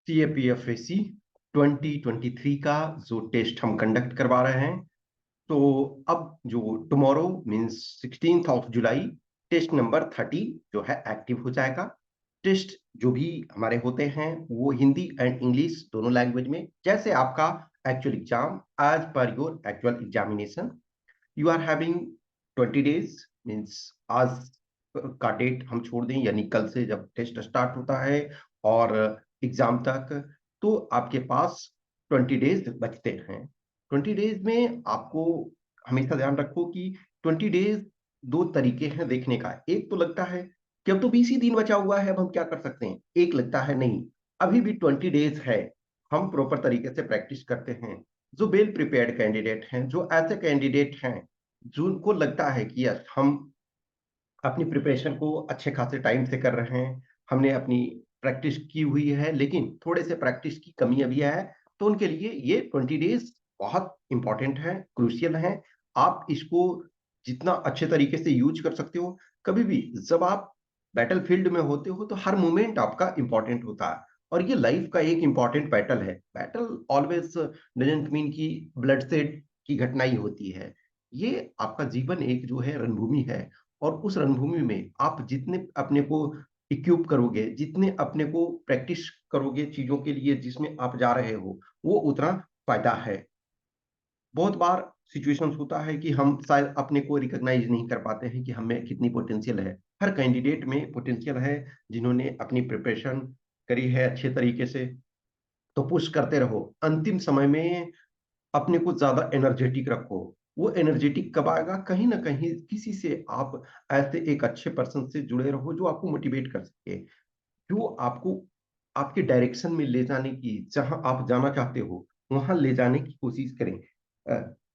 CAPFAC 2023 का जो test हम कंडक्ट करवा रहे हैं, तो अब जो tomorrow means 16th of July test number 30 जो है एक्टिव हो जाएगा। टेस्ट जो भी हमारे होते हैं वो हिंदी एंड इंग्लिश दोनों लैंग्वेज में, जैसे आपका actual exam as per your actual examination. You are having 20 days means आज का डेट हम छोड़ दें, यानी कल से जब टेस्ट स्टार्ट होता है और एग्जाम तक, तो आपके पास 20 डेज बचते हैं। 20 डेज में आपको हमेशा ध्यान रखो कि 20 डेज दो तरीके हैं देखने का। एक तो लगता है कि अब तो 20 ही दिन बचा हुआ है, अब हम क्या कर सकते हैं। एक लगता है नहीं, अभी भी 20 डेज है, हम प्रॉपर तरीके से प्रैक्टिस करते हैं। जो वेल प्रिपेयर्ड कैंडिडेट हैं, जो ऐसे कैंडिडेट हैं जिनको लगता है कि यस हम अपनी प्रिपरेशन को अच्छे खासे टाइम से कर रहे हैं, हमने अपनी प्रैक्टिस की हुई है, लेकिन थोड़े से प्रैक्टिस की कमी अभी है, तो उनके लिए ये 20 डेज बहुत इंपॉर्टेंट है, क्रूशियल है। आप इसको जितना अच्छे तरीके से यूज कर सकते हो। कभी भी जब आप बैटल फील्ड में होते हो तो हर मोमेंट आपका इंपॉर्टेंट होता है, और ये लाइफ का एक इंपॉर्टेंट बैटल है। बैटल ऑलवेज डजंट मीन कि ब्लड सेड की घटना ही होती है। ये आपका जीवन एक जो है रणभूमि है, और उस रणभूमि में आप जितने अपने को इक्विप करोगे, जितने अपने को प्रैक्टिस करोगे चीजों के लिए जिसमें आप जा रहे हो, वो उतना फायदा है। बहुत बार सिचुएशंस होता है कि हम शायद अपने को रिकॉग्नाइज नहीं कर पाते हैं कि हमें कितनी पोटेंशियल है। हर कैंडिडेट में पोटेंशियल है, जिन्होंने अपनी प्रिपरेशन करी है अच्छे तरीके से, तो पुश करते रहो। अंतिम समय में अपने को ज्यादा एनर्जेटिक रखो। वो एनर्जेटिक कब आएगा, कहीं ना कहीं किसी से आप ऐसे एक अच्छे पर्सन से जुड़े रहो जो आपको मोटिवेट कर सके, जो आपको आपके डायरेक्शन में ले जाने की, जहां आप जाना चाहते हो वहां ले जाने की कोशिश करें।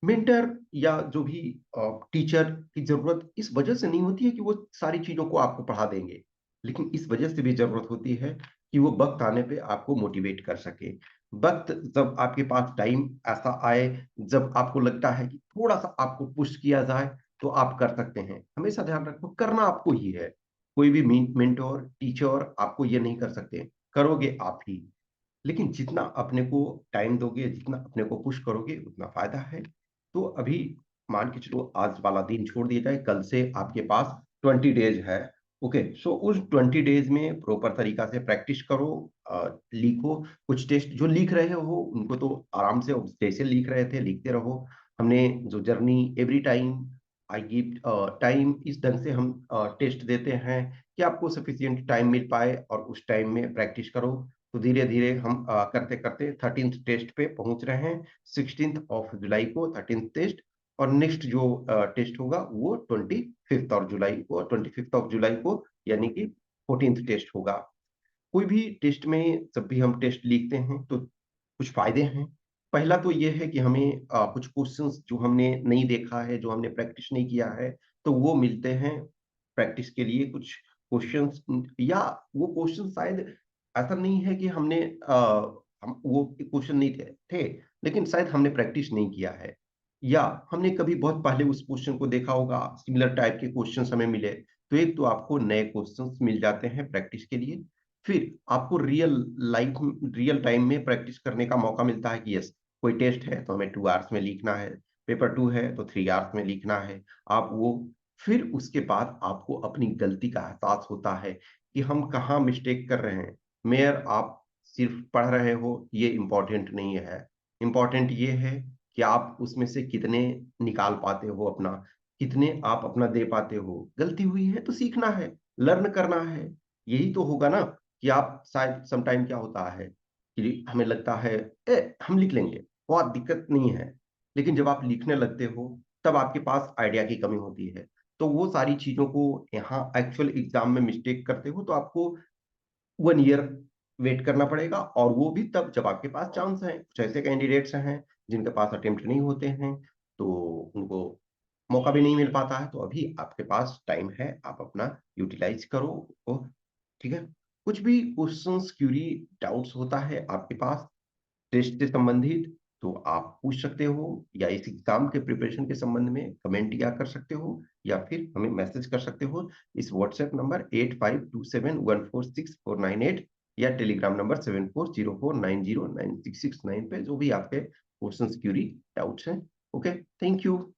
मेंटर या जो भी टीचर की जरूरत इस वजह से नहीं होती है कि वो सारी चीजों को आपको पढ़ा देंगे, लेकिन इस वजह से भी जरूरत होती है कि वो वक्त आने पे आपको मोटिवेट कर सके। वक्त जब आपके पास टाइम ऐसा आए जब आपको लगता है कि थोड़ा सा आपको पुश किया जाए, तो आप कर सकते हैं। हमेशा ध्यान रखो, करना आपको ही है। कोई भी मेंटोर टीचर आपको ये नहीं कर सकते, करोगे आप ही। लेकिन जितना अपने को टाइम दोगे, जितना अपने को पुश करोगे, उतना फायदा है। तो अभी मान के चलो आज वाला दिन छोड़ दिया जाए, कल से आपके पास 20 डेज है। ओके, सो उस 20 डेज में प्रॉपर तरीका से प्रैक्टिस करो, लिखो। कुछ टेस्ट जो लिख रहे हो उनको तो आराम से जैसे लिख रहे थे लिखते रहो। हमने जो journey every time I give time, इस ढंग से हम टेस्ट देते हैं कि आपको सफिशियंट टाइम मिल पाए और उस टाइम में प्रैक्टिस करो। तो धीरे धीरे हम करते करते 13th टेस्ट पे पहुंच रहे हैं। 16th ऑफ जुलाई को 13th टेस्ट, और नेक्स्ट जो टेस्ट होगा वो 25th ऑफ जुलाई को यानी कि 14th टेस्ट होगा। कोई भी टेस्ट में जब भी हम टेस्ट लिखते हैं तो कुछ फायदे हैं। पहला तो ये है कि हमें कुछ क्वेश्चंस जो हमने नहीं देखा है, जो हमने प्रैक्टिस नहीं किया है, तो वो मिलते हैं प्रैक्टिस के लिए। कुछ क्वेश्चंस, या वो क्वेश्चन शायद ऐसा नहीं है कि हमने हम वो क्वेश्चन नहीं थे, लेकिन शायद हमने प्रैक्टिस नहीं किया है, या हमने कभी बहुत पहले उस क्वेश्चन को देखा होगा, सिमिलर टाइप के क्वेश्चंस हमें मिले। तो एक तो आपको नए क्वेश्चंस मिल जाते हैं प्रैक्टिस के लिए। फिर आपको रियल टाइम में प्रैक्टिस करने का मौका मिलता है कि यस, कोई टेस्ट है तो हमें 2 आवर्स में लिखना है, पेपर 2 है तो 3 आवर्स में लिखना है। आप वो, फिर उसके बाद आपको अपनी गलती का एहसास होता है कि हम कहाँ मिस्टेक कर रहे हैं। मेयर आप सिर्फ पढ़ रहे हो ये इम्पोर्टेंट नहीं है। इम्पोर्टेंट ये है कि आप उसमें से कितने निकाल पाते हो अपना, कितने आप अपना दे पाते हो। गलती हुई है तो सीखना है, लर्न करना है। यही तो होगा ना कि आप शायद समटाइम क्या होता है कि हमें लगता है हम लिख लेंगे, बहुत दिक्कत नहीं है। लेकिन जब आप लिखने लगते हो तब आपके पास आइडिया की कमी होती है। तो वो सारी चीजों को यहाँ एक्चुअल एग्जाम में मिस्टेक करते हो तो आपको 1 ईयर वेट करना पड़ेगा, और वो भी तब जब आपके पास चांस है। कुछ ऐसे कैंडिडेट्स हैं जिनके पास अटेम्प्ट नहीं होते हैं, तो उनको मौका भी नहीं मिल पाता है। तो अभी आपके पास टाइम है, आप अपना यूटिलाइज करो उसको। ठीक है, कुछ भी क्वेश्चंस क्यूरी डाउट्स होता है आपके पास टेस्ट से संबंधित, तो आप पूछ सकते हो, या इस एग्जाम के प्रिपरेशन के संबंध में कमेंट या कर सकते हो, या फिर हमें मैसेज कर सकते हो इस व्हाट्सएप नंबर 8527146498। या टेलीग्राम नंबर 7404909669 पे जो भी आपके क्वेश्चन क्यूरी डाउट्स हैं। Okay, thank you.